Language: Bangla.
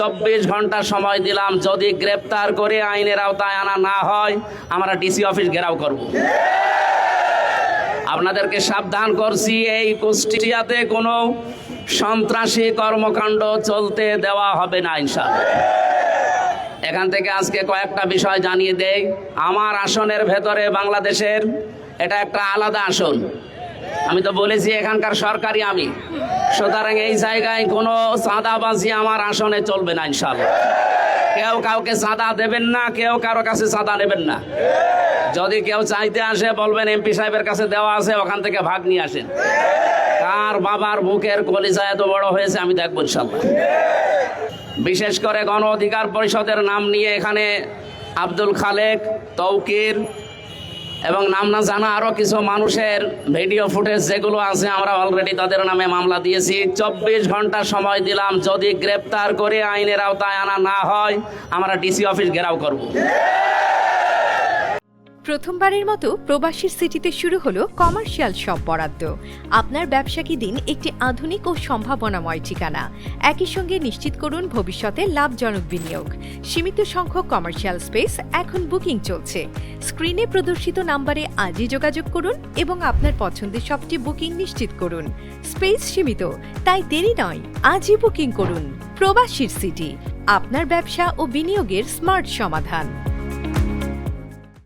24 ঘন্টা সময় দিলাম, যদি গ্রেপ্তার করে আইনের আওতায় আনা না হয় আমরা ডিসি অফিস ঘেরাও করব। আপনাদেরকে সাবধান করছি, এই কুষ্টিয়াতে কোনো সন্ত্রাসী কর্মকাণ্ড চলতে দেওয়া হবে না ইনশাআল্লাহ। এখান থেকে আজকে কয়েকটা বিষয় জানিয়ে দেই। আমার আসনের ভেতরে বাংলাদেশের এটা একটা আলাদা আসন, আমি তো বলেছি এখানকার সরকারি আমি, সুতরাং এই জায়গায় কোনো চাঁদাবাজি আমার আসনে চলবে না ইনশাআল্লাহ। কেউ কাউকে চাঁদা দেবেন না, কেউ কারো কাছে চাঁদা নেবেন না। যদি কেউ চাইতে আসে বলবেন এমপি সাহেবের কাছে দেওয়া আছে, ওখান থেকে ভাগ নিয়ে আসেন। কার বাবার বুকের কলিজা এত বড় হয়েছে আমি দেখব ইনশাআল্লাহ। বিশেষ করে গণ অধিকার পরিষদের নাম নিয়ে এখানে আব্দুল খালেক, তৌকির এবং নাম না জানা আরো কিছু মানুষের ভিডিও ফুটেজ যেগুলো আছে আমরা অলরেডি তাদের নামে মামলা দিয়েছি। 24 ঘন্টা সময় দিলাম, যদি গ্রেপ্তার করে আইনের আওতায় আনা না হয় আমরা ডিসি অফিস ঘেরাও করব। প্রথমবারের মতো প্রবাসীর সিটিতে শুরু হলো কমার্শিয়াল শপ বরাদ্দ। আপনার ব্যবসাকে দিন একটি আধুনিক ও সম্ভাবনাময় ঠিকানা। একই সঙ্গে নিশ্চিত করুন ভবিষ্যতে লাভজনক বিনিয়োগ। সীমিত সংখ্যক কমার্শিয়াল স্পেস এখন বুকিং চলছে। স্ক্রিনে প্রদর্শিত নাম্বারে আজই যোগাযোগ করুন এবং আপনার পছন্দের সবটি বুকিং নিশ্চিত করুন। স্পেস সীমিত, তাই দেরি নয়, আজই বুকিং করুন। প্রবাসীর সিটি, আপনার ব্যবসা ও বিনিয়োগের স্মার্ট সমাধান।